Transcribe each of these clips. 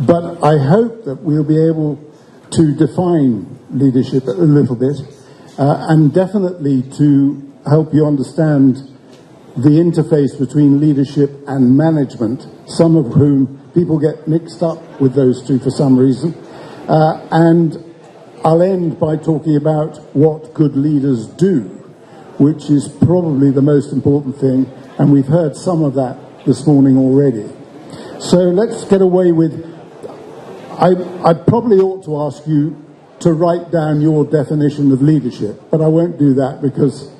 But I hope that we'll be able to define leadership a little bit, and definitely to help you understand the interface between leadership and management, some of whom people get mixed up with those two for some reason. And I'll end by talking about what good leaders do, which is probably the most important thing, and we've heard some of that this morning already. So let's get away with... I probably ought to ask you to write down your definition of leadership, but I won't do that because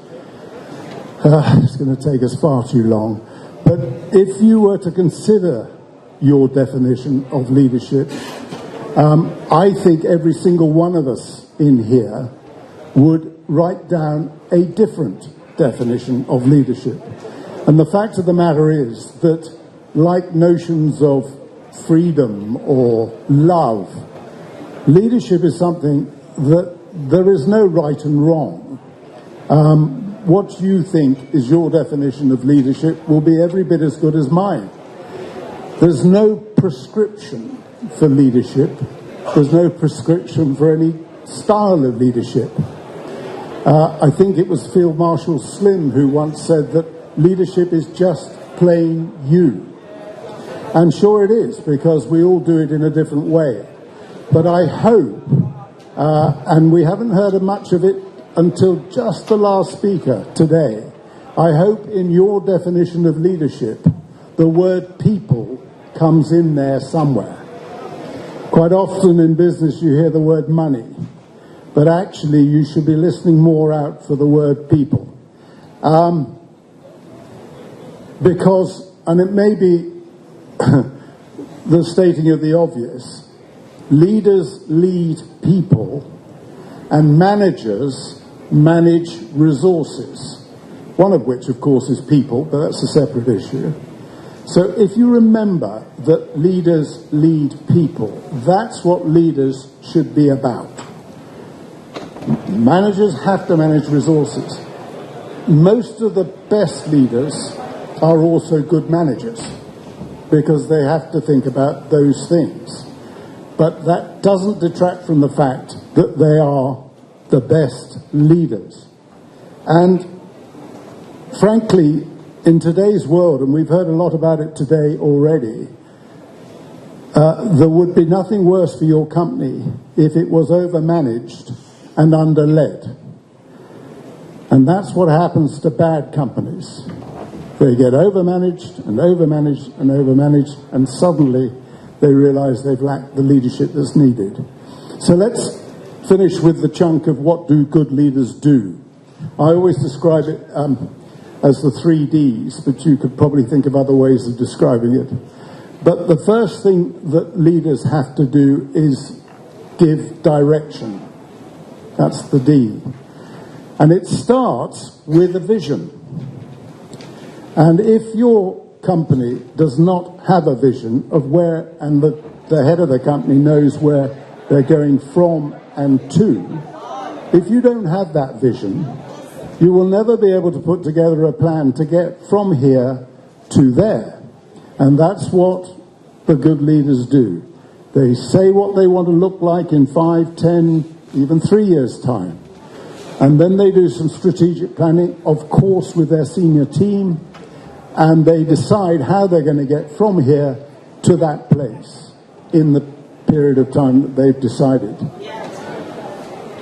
it's going to take us far too long. But if you were to consider your definition of leadership, I think every single one of us in here would write down a different definition of leadership. And the fact of the matter is that, like notions of freedom or love, leadership is something that there is no right and wrong. What you think is your definition of leadership will be every bit as good as mine. There's no prescription for leadership. There's no prescription for any style of leadership. I think it was Field Marshal Slim who once said that leadership is just plain you. And sure it is, because we all do it in a different way. But I hope, and we haven't heard much of it until just the last speaker today, I hope in your definition of leadership, the word people comes in there somewhere. Quite often in business you hear the word money, but actually you should be listening more out for the word people. Because, and it may be the stating of the obvious, leaders lead people and managers manage resources, one of which of course is people, but that's a separate issue. So if you remember that leaders lead people, that's what leaders should be about. Managers have to manage resources. Most of the best leaders are also good managers, because they have to think about those things. But that doesn't detract from the fact that they are the best leaders. And frankly, in today's world, and we've heard a lot about it today already, there would be nothing worse for your company if it was overmanaged and underled. And that's what happens to bad companies. They get overmanaged and overmanaged and overmanaged, and suddenly they realise they've lacked the leadership that's needed. So let's finish with the chunk of what do good leaders do. I always describe it as the 3 Ds, but you could probably think of other ways of describing it. But the first thing that leaders have to do is give direction. That's the D. And it starts with a vision. And if your company does not have a vision of where, and the head of the company knows where they're going from and to, if you don't have that vision, you will never be able to put together a plan to get from here to there. And that's what the good leaders do. They say what they want to look like in 5, 10, even 3 years' time. And then they do some strategic planning, of course, with their senior team, and they decide how they're going to get from here to that place in the period of time that they've decided.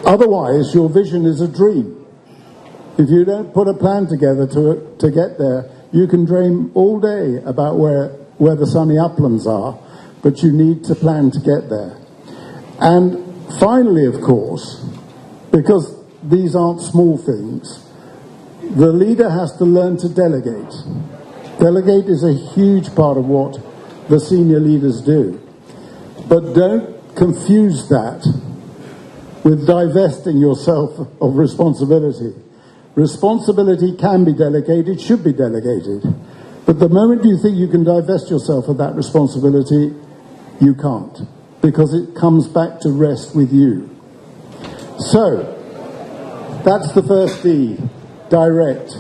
Otherwise, your vision is a dream. If you don't put a plan together to get there, you can dream all day about where the sunny uplands are, but you need to plan to get there. And finally, of course, because these aren't small things, the leader has to learn to delegate. Delegate is a huge part of what the senior leaders do. But don't confuse that with divesting yourself of responsibility. Responsibility can be delegated, should be delegated. But the moment you think you can divest yourself of that responsibility, you can't, because it comes back to rest with you. So, that's the first D, direct.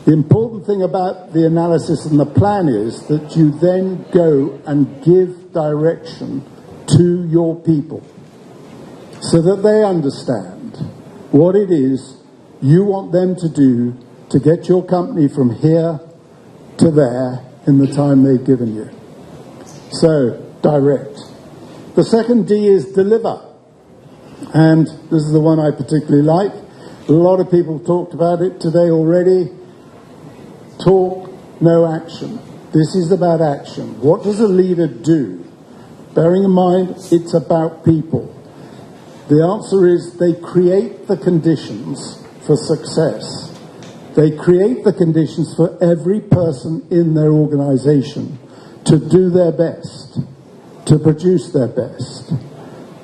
The important thing about the analysis and the plan is that you then go and give give direction to your people so that they understand what it is you want them to do to get your company from here to there in the time they've given you. So, direct. The second D is deliver. And this is the one I particularly like. A lot of people talked about it today already. Talk, no action. This is about action. What does a leader do? Bearing in mind, it's about people. The answer is they create the conditions for success. They create the conditions for every person in their organisation to do their best, to produce their best,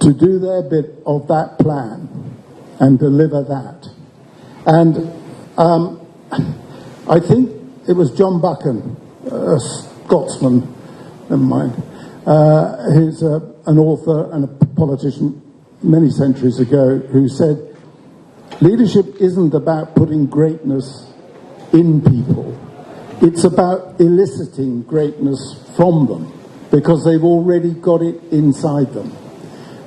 to do their bit of that plan and deliver that. And I think it was John Buchan, a Scotsman, never mind, who's an author and a politician many centuries ago, who said, leadership isn't about putting greatness in people. It's about eliciting greatness from them because they've already got it inside them.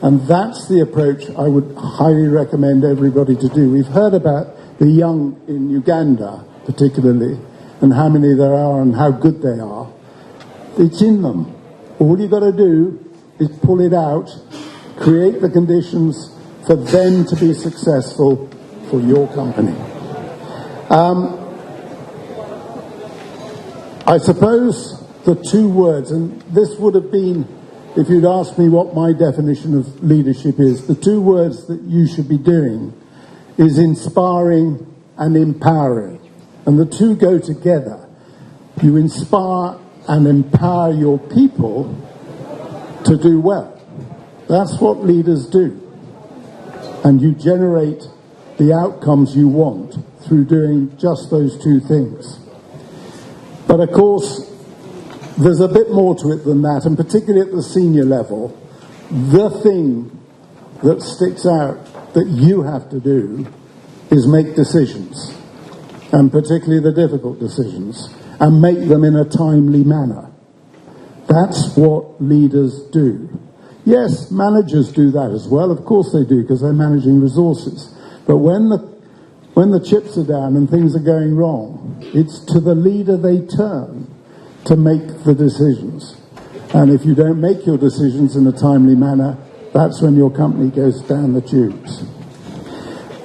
And that's the approach I would highly recommend everybody to do. We've heard about the young in Uganda, particularly, and how many there are and how good they are. It's in them. All you've got to do is pull it out, create the conditions for them to be successful for your company. I suppose the two words, and this would have been, if you'd asked me what my definition of leadership is, the two words that you should be doing is inspiring and empowering. And the two go together. You inspire and empower your people to do well. That's what leaders do. And you generate the outcomes you want through doing just those two things. But of course, there's a bit more to it than that, and particularly at the senior level, the thing that sticks out that you have to do is make decisions, and particularly the difficult decisions, and make them in a timely manner. That's what leaders do. Yes, managers do that as well, of course they do, because they're managing resources. But when the chips are down and things are going wrong, it's to the leader they turn to make the decisions. And if you don't make your decisions in a timely manner, that's when your company goes down the tubes.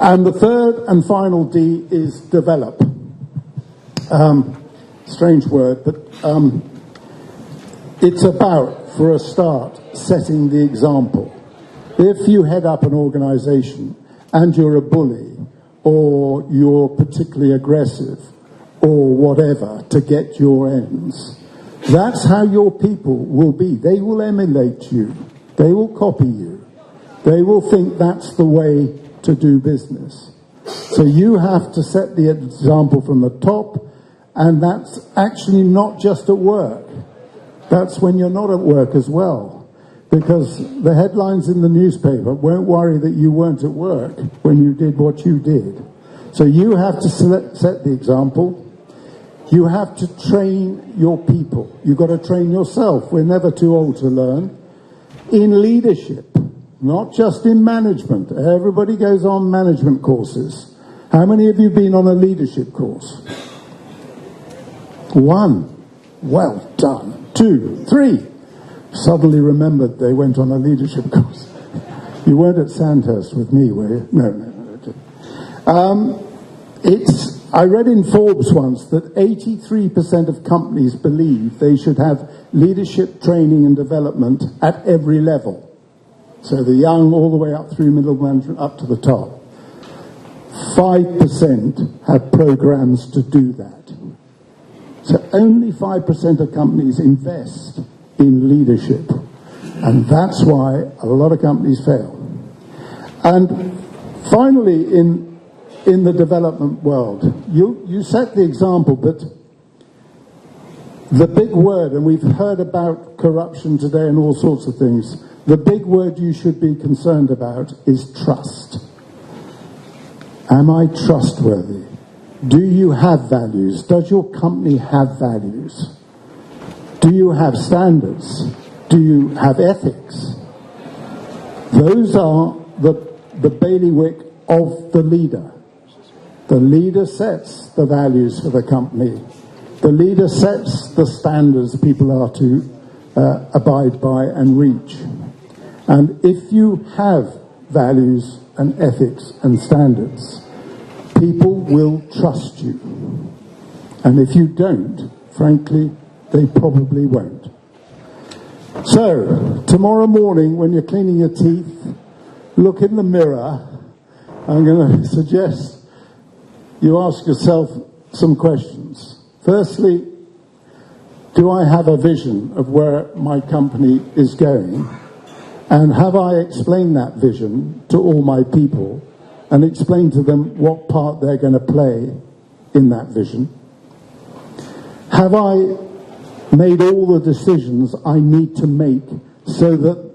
And the third and final D is develop. Strange word, but it's about, for a start, setting the example. If you head up an organisation and you're a bully, or you're particularly aggressive, or whatever, to get your ends, that's how your people will be. They will emulate you. They will copy you. They will think that's the way to do business. So you have to set the example from the top, and that's actually not just at work. That's when you're not at work as well. Because the headlines in the newspaper won't worry that you weren't at work when you did what you did. So you have to set the example. You have to train your people. You've got to train yourself. We're never too old to learn. In leadership, not just in management. Everybody goes on management courses. How many of you have been on a leadership course? 1. Well done. 2, 3. Suddenly remembered they went on a leadership course. You weren't at Sandhurst with me, were you? No. I read in Forbes once that 83% of companies believe they should have leadership training and development at every level. So the young all the way up through middle management up to the top. 5% have programs to do that. So only 5% of companies invest in leadership. And that's why a lot of companies fail. And finally, in the development world, you set the example, but the big word, and we've heard about corruption today and all sorts of things, the big word you should be concerned about is trust. Am I trustworthy? Do you have values? Does your company have values? Do you have standards? Do you have ethics? Those are the bailiwick of the leader. The leader sets the values for the company. The leader sets the standards people are to abide by and reach. And if you have values and ethics and standards, people will trust you. And if you don't, frankly, they probably won't. So, tomorrow morning when you're cleaning your teeth, look in the mirror. I'm going to suggest you ask yourself some questions. Firstly, do I have a vision of where my company is going? And have I explained that vision to all my people and explained to them what part they're going to play in that vision? Have I made all the decisions I need to make so that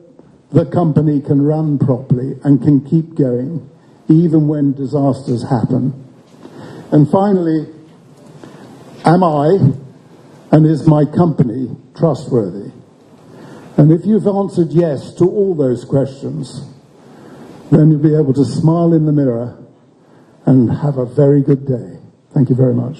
the company can run properly and can keep going even when disasters happen? And finally, am I and is my company trustworthy? And if you've answered yes to all those questions, then you'll be able to smile in the mirror and have a very good day. Thank you very much.